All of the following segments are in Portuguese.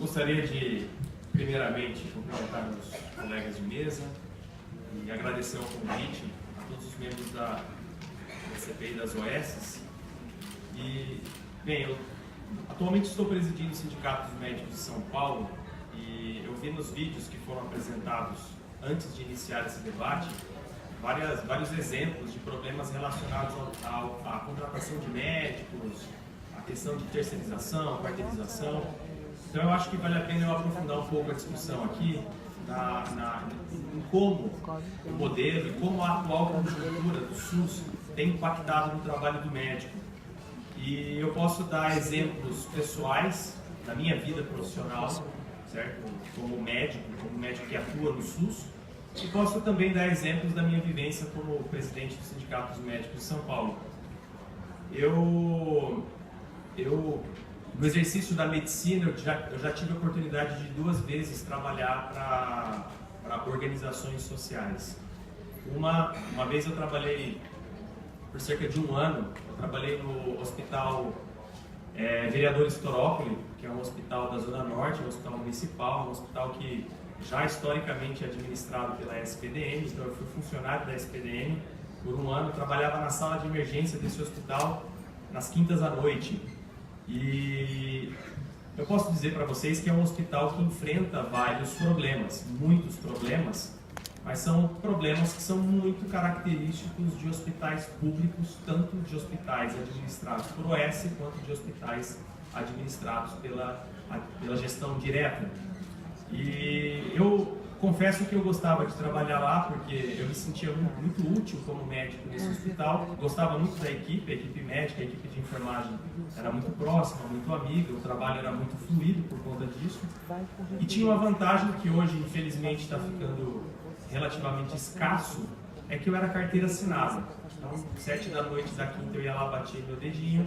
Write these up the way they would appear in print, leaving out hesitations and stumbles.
Gostaria de, primeiramente, cumprimentar meus colegas de mesa e agradecer o convite a todos os membros da CPI das OS. E, bem, eu atualmente estou presidindo o Sindicato dos Médicos de São Paulo e eu vi nos vídeos que foram apresentados antes de iniciar esse debate vários exemplos de problemas relacionados à contratação de médicos, a questão de terceirização, quarteirização. Então eu acho que vale a pena eu aprofundar um pouco a discussão aqui em como o modelo e como a atual conjuntura do SUS tem impactado no trabalho do médico. E eu posso dar exemplos pessoais da minha vida profissional, certo? Como médico que atua no SUS, e posso também dar exemplos da minha vivência como presidente do Sindicato dos Médicos de São Paulo. No exercício da medicina, eu já tive a oportunidade de 2 vezes trabalhar para organizações sociais. Uma vez eu trabalhei por cerca de 1 ano, eu trabalhei no Hospital Vereador Torócoli, que é um hospital da Zona Norte, um hospital municipal, um hospital que já historicamente é administrado pela SPDM, então eu fui funcionário da SPDM por 1 ano, trabalhava na sala de emergência desse hospital nas quintas à noite. E eu posso dizer para vocês que é um hospital que enfrenta vários problemas, muitos problemas, mas são problemas que são muito característicos de hospitais públicos, tanto de hospitais administrados por OS, quanto de hospitais administrados pela gestão direta. E eu confesso que eu gostava de trabalhar lá, porque eu me sentia muito útil como médico nesse hospital. Gostava muito da equipe, a equipe médica, a equipe de enfermagem era muito próxima, muito amiga, o trabalho era muito fluido por conta disso. E tinha uma vantagem que hoje, infelizmente, está ficando relativamente escasso, é que eu era carteira assinada. Então, 7 da noite da quinta eu ia lá, batia meu dedinho,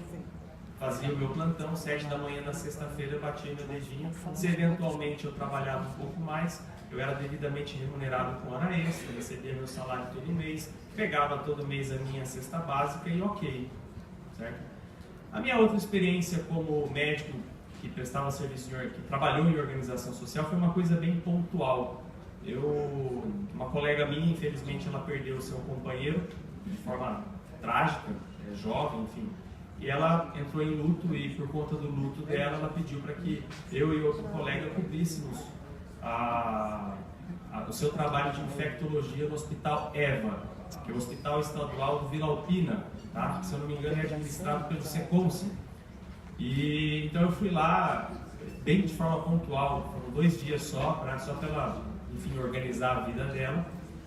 fazia o meu plantão, 7 da manhã da sexta-feira eu batia meu dedinho. Se eventualmente eu trabalhava um pouco mais, eu era devidamente remunerado com hora extra, recebia meu salário todo mês, pegava todo mês a minha cesta básica e ok, certo? A minha outra experiência como médico que prestava serviço, que trabalhou em organização social, foi uma coisa bem pontual. Uma colega minha, infelizmente, ela perdeu o seu companheiro de forma trágica, jovem, enfim. E ela entrou em luto e, por conta do luto dela, ela pediu para que eu e outro colega cobríssemos o seu trabalho de infectologia no Hospital EVA, que é o Hospital Estadual do Vila Alpina, tá? Que, se eu não me engano, é administrado pelo Seconce. E então eu fui lá, bem de forma pontual, foram 2 dias só para ela, enfim, organizar a vida dela,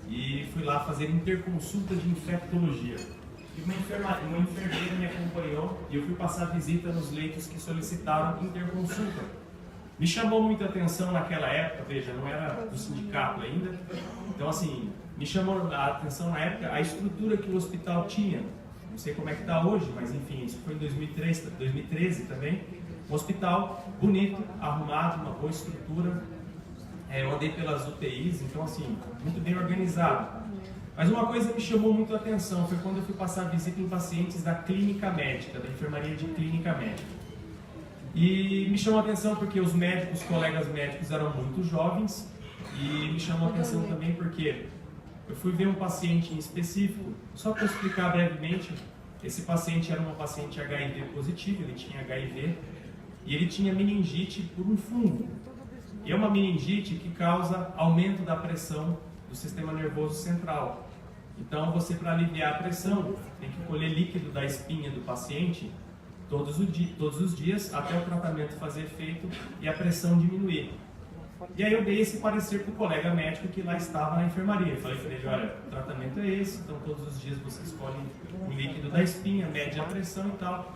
e fui lá fazer interconsulta de infectologia. E uma enfermeira me acompanhou e eu fui passar visita nos leitos que solicitaram interconsulta. Me chamou muita atenção naquela época, veja, não era do sindicato ainda, então assim, me chamou a atenção na época a estrutura que o hospital tinha. Não sei como é que está hoje, mas enfim, isso foi em 2013 também. Um hospital bonito, arrumado, uma boa estrutura. Eu andei pelas UTIs, então assim, muito bem organizado. Mas uma coisa me chamou muito a atenção, foi quando eu fui passar visita em pacientes da clínica médica, da enfermaria de clínica médica. E me chamou a atenção porque os colegas médicos eram muito jovens, e me chamou a atenção também porque eu fui ver um paciente em específico. Só para explicar brevemente, esse paciente era uma paciente HIV positiva, ele tinha HIV, e ele tinha meningite por um fungo. E é uma meningite que causa aumento da pressão do sistema nervoso central. Então, você, para aliviar a pressão, tem que colher líquido da espinha do paciente todos os dias, até o tratamento fazer efeito e a pressão diminuir. E aí eu dei esse parecer para o colega médico que lá estava na enfermaria. Eu falei para ele, olha, o tratamento é esse, então todos os dias você escolhe o líquido da espinha, mede a pressão e tal.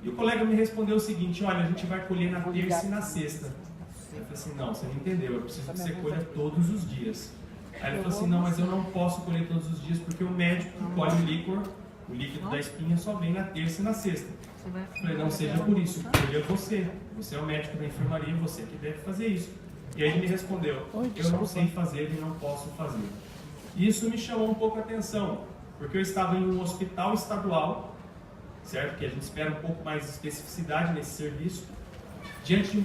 E o colega me respondeu o seguinte, olha, a gente vai colher na terça e na sexta. Eu falei assim, não, você não entendeu, eu preciso que você colha todos os dias. Aí ele falou assim, não, mas eu não posso colher todos os dias porque o médico que colhe o líquido da espinha só vem na terça e na sexta. Eu falei, não seja por isso, colha você é o médico da enfermaria, você que deve fazer isso. E aí ele me respondeu, eu não sei fazer e não posso fazer. E isso me chamou um pouco a atenção, porque eu estava em um hospital estadual, certo? Que a gente espera um pouco mais de especificidade nesse serviço. diante de um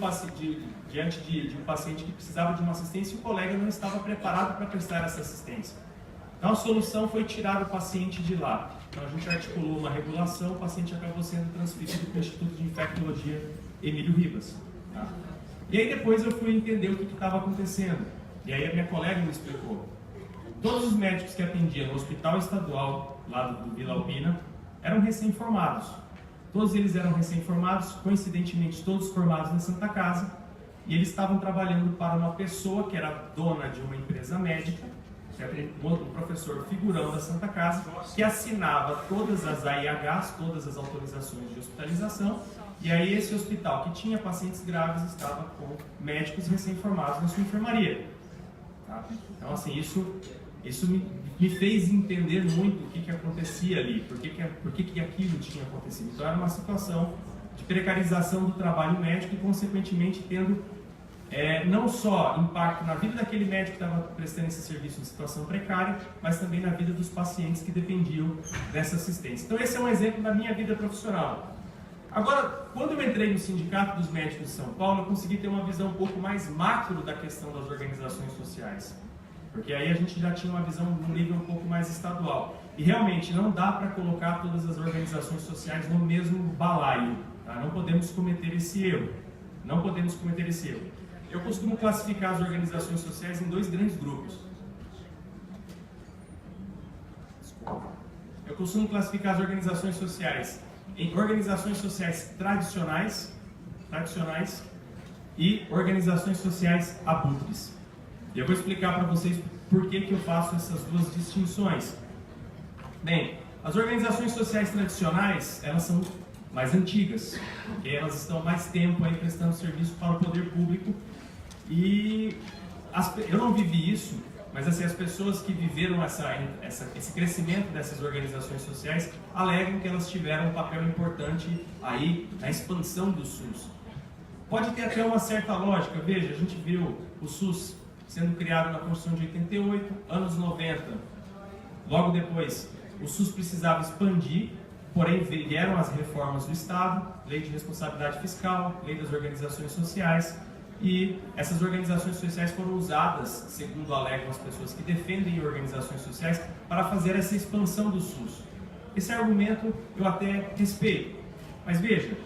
paciente que precisava de uma assistência e o colega não estava preparado para prestar essa assistência. Então a solução foi tirar o paciente de lá. Então a gente articulou uma regulação, o paciente acabou sendo transferido para o Instituto de Infectologia Emílio Ribas. Tá? E aí depois eu fui entender o que estava acontecendo. E aí a minha colega me explicou. Todos os médicos que atendiam no Hospital Estadual, lá do Vila Alpina, eram recém-formados. Todos eles eram recém-formados, coincidentemente todos formados na Santa Casa, e eles estavam trabalhando para uma pessoa que era dona de uma empresa médica, que era um professor figurão da Santa Casa, que assinava todas as AIHs, todas as autorizações de hospitalização, e aí esse hospital que tinha pacientes graves estava com médicos recém-formados na sua enfermaria. Tá? Então, assim, isso me fez entender muito o que acontecia ali, por que aquilo tinha acontecido. Então era uma situação de precarização do trabalho médico e, consequentemente, tendo não só impacto na vida daquele médico que estava prestando esse serviço em situação precária, mas também na vida dos pacientes que dependiam dessa assistência. Então esse é um exemplo da minha vida profissional. Agora, quando eu entrei no Sindicato dos Médicos de São Paulo, eu consegui ter uma visão um pouco mais macro da questão das organizações sociais. Porque aí a gente já tinha uma visão num nível um pouco mais estadual. E realmente não dá para colocar todas as organizações sociais no mesmo balaio. Tá? Não podemos cometer esse erro. Não podemos cometer esse erro. Eu costumo classificar as organizações sociais em dois grandes grupos. Eu costumo classificar as organizações sociais em organizações sociais tradicionais e organizações sociais abutres. E eu vou explicar para vocês por que eu faço essas duas distinções. Bem, as organizações sociais tradicionais, elas são mais antigas, porque elas estão mais tempo aí prestando serviço para o poder público e eu não vivi isso, mas assim, as pessoas que viveram esse crescimento dessas organizações sociais alegam que elas tiveram um papel importante aí na expansão do SUS. Pode ter até uma certa lógica, veja, a gente viu o SUS sendo criado na Constituição de 88, anos 90, logo depois o SUS precisava expandir, porém vieram as reformas do Estado, lei de responsabilidade fiscal, lei das organizações sociais, e essas organizações sociais foram usadas, segundo alegam as pessoas que defendem organizações sociais, para fazer essa expansão do SUS. Esse argumento eu até respeito, mas veja,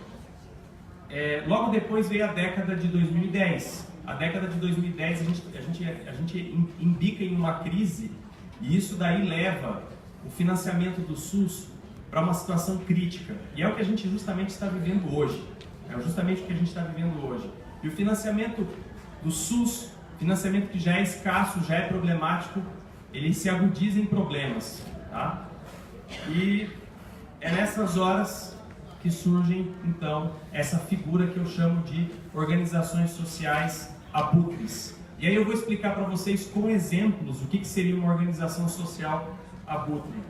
logo depois veio a década de 2010. A década de 2010 a gente embica em uma crise e isso daí leva o financiamento do SUS para uma situação crítica. E é o que a gente justamente está vivendo hoje. É justamente o que a gente está vivendo hoje. E o financiamento do SUS, financiamento que já é escasso, já é problemático, ele se agudiza em problemas. Tá? E é nessas horas que surgem, então, essa figura que eu chamo de organizações sociais abutres. E aí eu vou explicar para vocês com exemplos o que seria uma organização social abutre.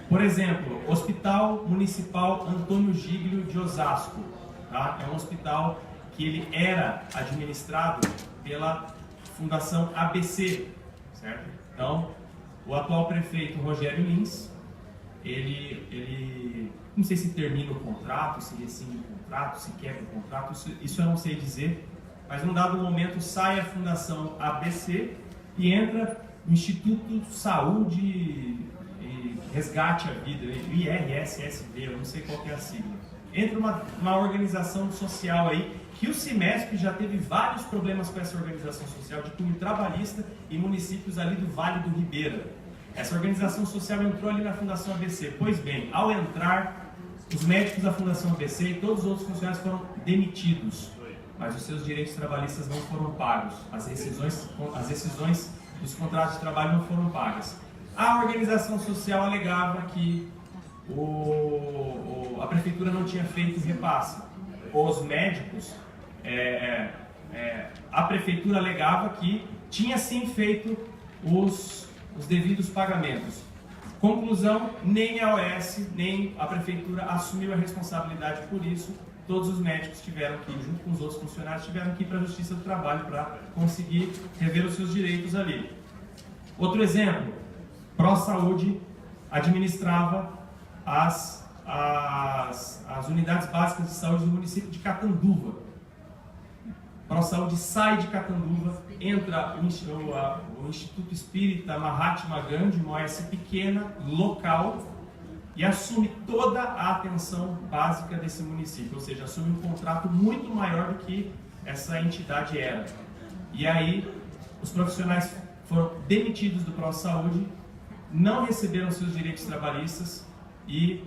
Por exemplo, Hospital Municipal Antônio Giglio de Osasco. Tá? É um hospital que ele era administrado pela Fundação ABC, certo? Então, o atual prefeito Rogério Lins, ele não sei se termina o contrato, se rescinde o contrato, se quebra o contrato, isso eu não sei dizer, mas num dado momento sai a Fundação ABC e entra o Instituto Saúde e Resgate à Vida, IRSSV, eu não sei qual que é a sigla. Entra uma organização social aí, que o CIMESP já teve vários problemas com essa organização social de cunho trabalhista em municípios ali do Vale do Ribeira. Essa organização social entrou ali na Fundação ABC. Pois bem, ao entrar, os médicos da Fundação ABC e todos os outros funcionários foram demitidos, mas os seus direitos trabalhistas não foram pagos. As rescisões dos contratos de trabalho não foram pagas. A organização social alegava que a prefeitura não tinha feito repasse. Os médicos, a prefeitura alegava que tinha sim feito os devidos pagamentos. Conclusão, nem a OS, nem a prefeitura assumiu a responsabilidade por isso. Todos os médicos tiveram que ir, junto com os outros funcionários, tiveram que ir para a Justiça do Trabalho para conseguir rever os seus direitos ali. Outro exemplo, ProSaúde administrava as unidades básicas de saúde do município de Catanduva. ProSaúde sai de Catanduva, entra o Instituto Espírita Mahatma Gandhi, uma OS pequena, local, e assume toda a atenção básica desse município, ou seja, assume um contrato muito maior do que essa entidade era. E aí, os profissionais foram demitidos do ProSaúde, não receberam seus direitos trabalhistas e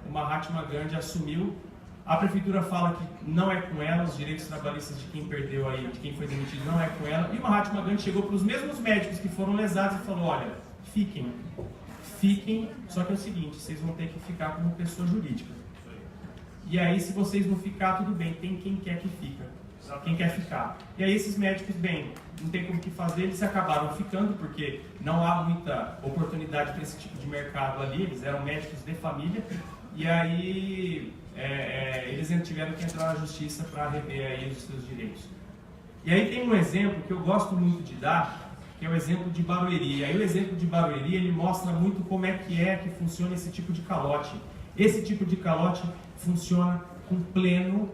o Mahatma Gandhi assumiu. A prefeitura fala que não é com ela, os direitos trabalhistas de quem perdeu aí, de quem foi demitido, não é com ela. E o Mahatma Gandhi chegou para os mesmos médicos que foram lesados e falou: olha, fiquem, só que é o seguinte, vocês vão ter que ficar como pessoa jurídica. E aí, se vocês não ficar, tudo bem, tem quem quer que fica, quem quer ficar. E aí esses médicos, bem, não tem como que fazer, eles acabaram ficando, porque não há muita oportunidade para esse tipo de mercado ali, eles eram médicos de família, e aí eles tiveram que entrar na justiça para rever aí os seus direitos. E aí tem um exemplo que eu gosto muito de dar, que é o exemplo de Barueri. E aí o exemplo de Barueri, ele mostra muito como é que funciona esse tipo de calote. Esse tipo de calote funciona com pleno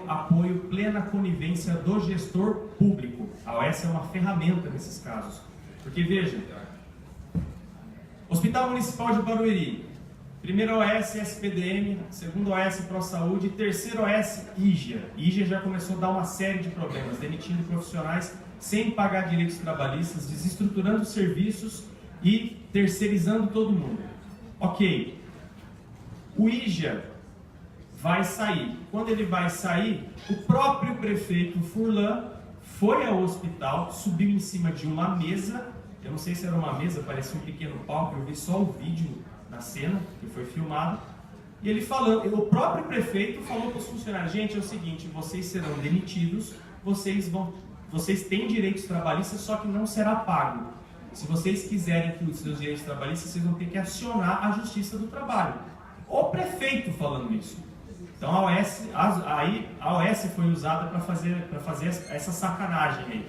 apoio, plena conivência do gestor público. A OS é uma ferramenta nesses casos. Porque veja, Hospital Municipal de Barueri, primeira OS SPDM, segunda OS ProSaúde, terceira OS IGEA. IGEA já começou a dar uma série de problemas, demitindo profissionais sem pagar direitos trabalhistas, desestruturando serviços e terceirizando todo mundo. Ok, o IGEA vai sair. Quando ele vai sair, o próprio prefeito Furlan foi ao hospital, subiu em cima de uma mesa, eu não sei se era uma mesa, parecia um pequeno palco, eu vi só o vídeo na cena, que foi filmado, e ele falando, o próprio prefeito falou para os funcionários: gente, é o seguinte, vocês serão demitidos, vocês têm direitos trabalhistas, só que não será pago. Se vocês quiserem que os seus direitos trabalhistas, vocês vão ter que acionar a Justiça do Trabalho. O prefeito falando isso. Então a OS foi usada para fazer essa sacanagem aí.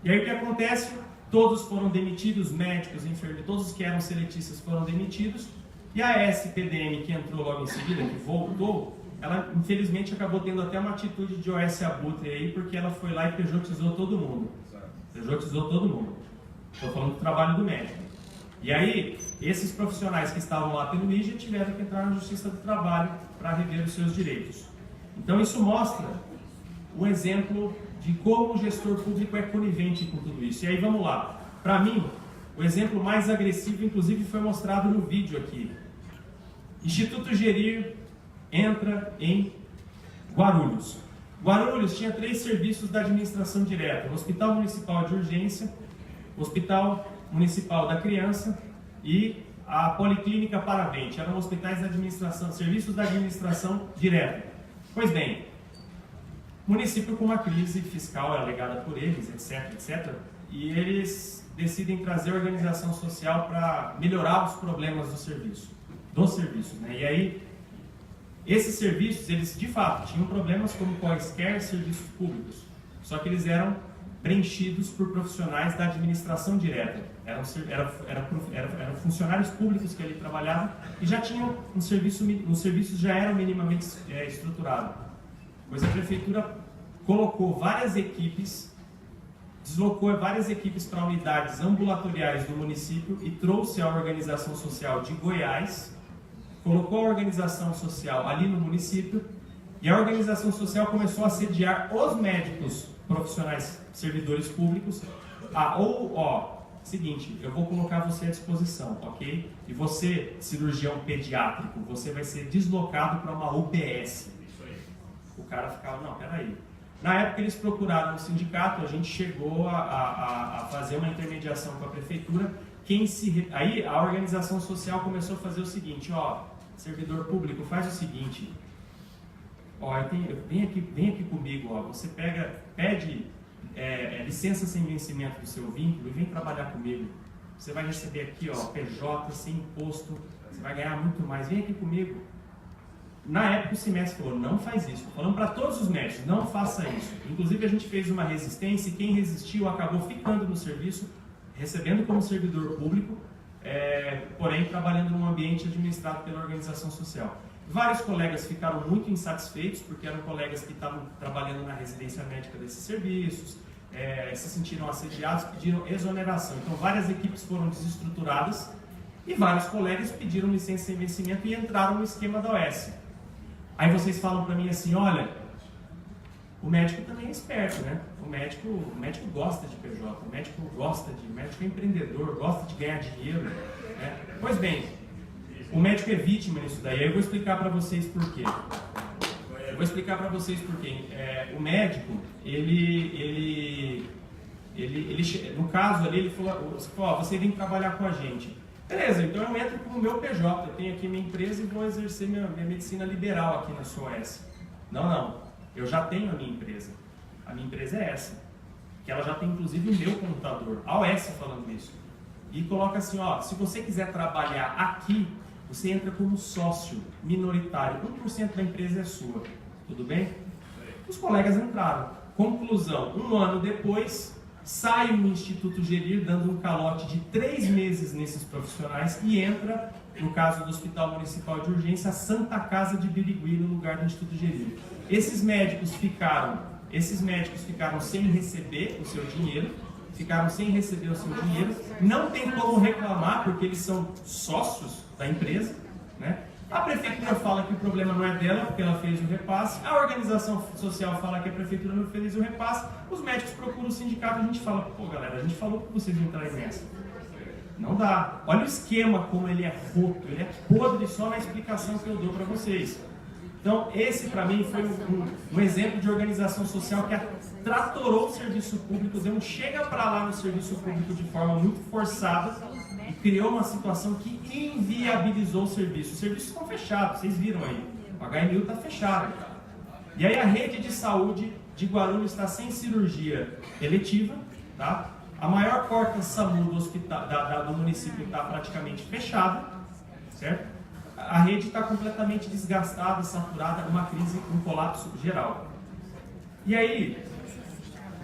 E aí o que acontece? Todos foram demitidos, médicos, enfermeiros, todos que eram seletistas foram demitidos. E a SPDM, que entrou logo em seguida, que voltou, ela infelizmente acabou tendo até uma atitude de OS abutre aí, porque ela foi lá e pejotizou todo mundo. Estou falando do trabalho do médico. E aí, esses profissionais que estavam lá pelo IGEA tiveram que entrar na Justiça do Trabalho para rever os seus direitos. Então isso mostra um exemplo de como o gestor público é conivente com tudo isso. E aí vamos lá. Para mim, o exemplo mais agressivo, inclusive, foi mostrado no vídeo aqui. Instituto Gerir entra em Guarulhos. Guarulhos tinha 3 serviços da administração direta: o Hospital Municipal de Urgência, o Hospital Municipal da Criança e a Policlínica Paravente. Eram hospitais da administração, serviços da administração direta. Pois bem, município com uma crise fiscal alegada por eles, etc, e eles decidem trazer a organização social para melhorar os problemas dos serviços, né? E aí, esses serviços, eles de fato tinham problemas como quaisquer serviços públicos, só que eles eram preenchidos por profissionais da administração direta. Eram funcionários públicos que ali trabalhavam e já tinham os serviços já eram minimamente estruturados. Pois a prefeitura colocou várias equipes, deslocou várias equipes para unidades ambulatoriais do município e trouxe a organização social de Goiás, colocou a organização social ali no município e a organização social começou a assediar os médicos profissionais, servidores públicos, seguinte, eu vou colocar você à disposição, ok? E você, cirurgião pediátrico, você vai ser deslocado para uma UBS. O cara ficava, não, peraí. Na época eles procuraram o sindicato, a gente chegou a fazer uma intermediação com a prefeitura. Aí a organização social começou a fazer o seguinte: servidor público, faz o seguinte, vem aqui comigo, você pede licença sem vencimento do seu vínculo e vem trabalhar comigo. Você vai receber aqui, PJ, sem imposto, você vai ganhar muito mais, vem aqui comigo. Na época o semestre falou: não faz isso. Falando para todos os médicos: não faça isso. Inclusive a gente fez uma resistência e quem resistiu acabou ficando no serviço, recebendo como servidor público, porém trabalhando num ambiente administrado pela organização social. Vários colegas ficaram muito insatisfeitos, porque eram colegas que estavam trabalhando na residência médica desses serviços, se sentiram assediados, pediram exoneração. Então, várias equipes foram desestruturadas e vários colegas pediram licença sem vencimento e entraram no esquema da OS. Aí vocês falam para mim assim, olha, o médico também é esperto, né? O médico gosta de PJ, o médico é empreendedor, gosta de ganhar dinheiro, né? Pois bem, o médico é vítima nisso daí. Eu vou explicar para vocês por quê. O médico, no caso ali, ele falou, ó, você vem trabalhar com a gente. Beleza, então eu entro como meu PJ, eu tenho aqui minha empresa e vou exercer minha medicina liberal aqui na sua OS. Não, eu já tenho a minha empresa. A minha empresa é essa, que ela já tem inclusive o meu computador, a OS falando isso. E coloca assim, ó, se você quiser trabalhar aqui, você entra como sócio minoritário, 1% da empresa é sua, tudo bem? Os colegas entraram. Conclusão, 1 ano depois, sai o Instituto Gerir dando um calote de 3 meses nesses profissionais e entra, no caso do Hospital Municipal de Urgência, a Santa Casa de Birigui no lugar do Instituto Gerir. Esses médicos ficaram sem receber o seu dinheiro, não tem como reclamar porque eles são sócios da empresa, né? A prefeitura fala que o problema não é dela porque ela fez o repasse, a organização social fala que a prefeitura não fez o repasse, os médicos procuram o sindicato e a gente fala, pô galera, a gente falou que vocês entrarem nessa. Não dá. Olha o esquema como ele é roto, ele é podre só na explicação que eu dou para vocês. Então, esse para mim foi um exemplo de organização social que tratorou o serviço público, deu um chega para lá no serviço público de forma muito forçada e criou uma situação que inviabilizou o serviço. Os serviços estão fechados, vocês viram aí, o HMU está fechado. E aí a rede de saúde de Guarulhos está sem cirurgia eletiva, tá? A maior porta SAMU do, hospital, do município está praticamente fechada, certo? A rede está completamente desgastada, saturada, uma crise, um colapso geral. E aí,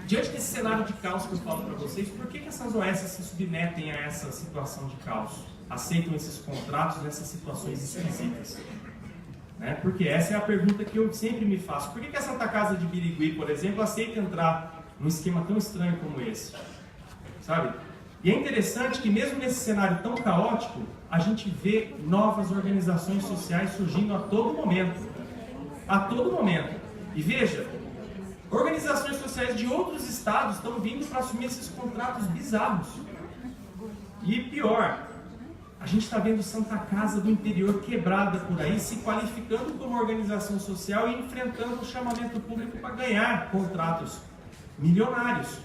diante desse cenário de caos que eu falo para vocês, por que essas OS se submetem a essa situação de caos? Aceitam esses contratos nessas situações esquisitas? Né? Porque essa é a pergunta que eu sempre me faço. Por que a Santa Casa de Birigui, por exemplo, aceita entrar num esquema tão estranho como esse? Sabe? E é interessante que mesmo nesse cenário tão caótico, a gente vê novas organizações sociais surgindo a todo momento. A todo momento. E veja, organizações sociais de outros estados estão vindo para assumir esses contratos bizarros. E pior, a gente está vendo Santa Casa do interior quebrada por aí, se qualificando como organização social e enfrentando o chamamento público para ganhar contratos milionários.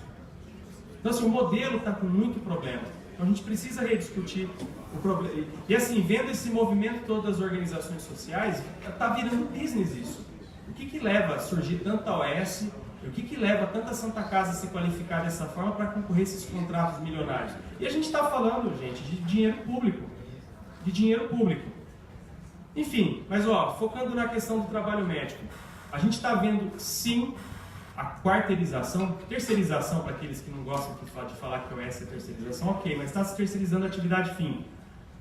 Então, assim, o modelo está com muito problema. Então, a gente precisa rediscutir o problema. E, assim, vendo esse movimento todo das organizações sociais, está virando business isso. O que leva a surgir tanta OS? O que leva tanta Santa Casa a se qualificar dessa forma para concorrer a esses contratos milionários? E a gente está falando, gente, de dinheiro público. De dinheiro público. Enfim, mas, ó, focando na questão do trabalho médico, a gente está vendo, sim, a quarteirização, terceirização, para aqueles que não gostam de falar que o S é terceirização, ok, mas está se terceirizando a atividade fim.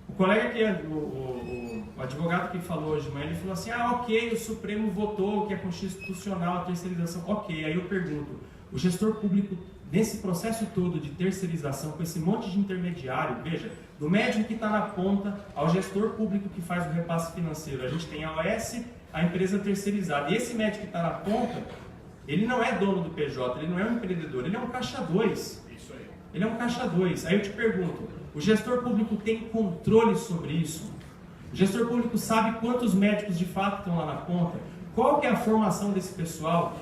O colega que é o advogado que falou hoje de manhã, ele falou assim, ok, o Supremo votou que é constitucional a terceirização, ok, aí eu pergunto, o gestor público, nesse processo todo de terceirização, com esse monte de intermediário, veja, do médico que está na ponta ao gestor público que faz o repasse financeiro, a gente tem a OS, a empresa terceirizada, e esse médico que está na ponta, ele não é dono do PJ, ele não é um empreendedor, ele é um caixa 2. Ele é um caixa 2. Aí eu te pergunto, o gestor público tem controle sobre isso? O gestor público sabe quantos médicos de fato estão lá na ponta? Qual que é a formação desse pessoal?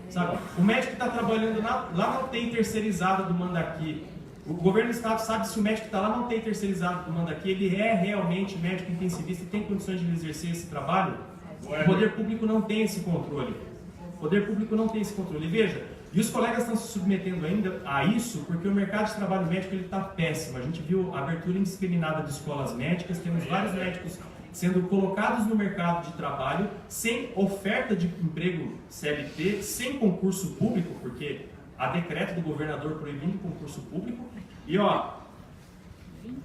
Sabe? O médico que está trabalhando lá na UTI terceirizada do Mandaqui, o governo do estado sabe se o médico que está lá na UTI terceirizada do Mandaqui, ele é realmente médico intensivista e tem condições de exercer esse trabalho? O poder público não tem esse controle. O poder público não tem esse controle. Veja, e os colegas estão se submetendo ainda a isso porque o mercado de trabalho médico está péssimo. A gente viu a abertura indiscriminada de escolas médicas, temos vários médicos sendo colocados no mercado de trabalho sem oferta de emprego CLT, sem concurso público, porque há decreto do governador proibindo concurso público. E ó,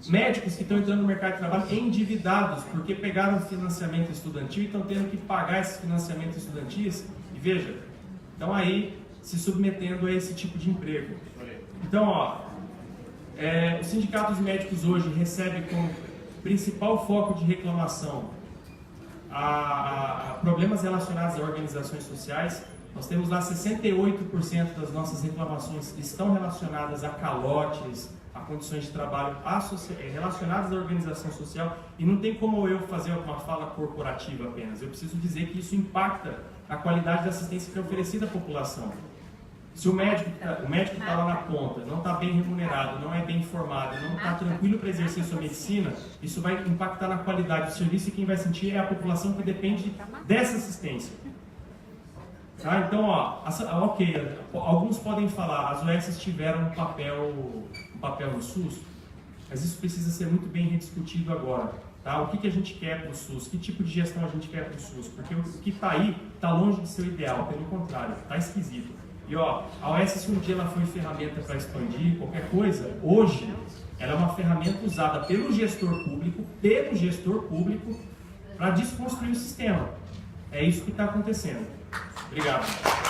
médicos que estão entrando no mercado de trabalho endividados, porque pegaram financiamento estudantil e estão tendo que pagar esses financiamentos estudantis, e veja, estão aí se submetendo a esse tipo de emprego. Então, ó, o Sindicato dos Médicos hoje recebe como principal foco de reclamação a problemas relacionados a organizações sociais. Nós temos lá 68% das nossas reclamações que estão relacionadas a calotes, a condições de trabalho relacionadas à organização social, e não tem como eu fazer uma fala corporativa apenas. Eu preciso dizer que isso impacta a qualidade da assistência que é oferecida à população. Se o médico está lá na ponta, não está bem remunerado, não é bem informado, não está tranquilo para exercer sua medicina, isso vai impactar na qualidade do serviço, e quem vai sentir é a população que depende dessa assistência. Tá? Então, ok, alguns podem falar, as OS tiveram um papel no SUS, mas isso precisa ser muito bem rediscutido agora. Tá? O que a gente quer para o SUS? Que tipo de gestão a gente quer para o SUS? Porque o que está aí está longe de ser o ideal, pelo contrário, está esquisito. E a OS, se um dia ela foi ferramenta para expandir qualquer coisa, hoje ela é uma ferramenta usada pelo gestor público para desconstruir o sistema. É isso que está acontecendo. Obrigado.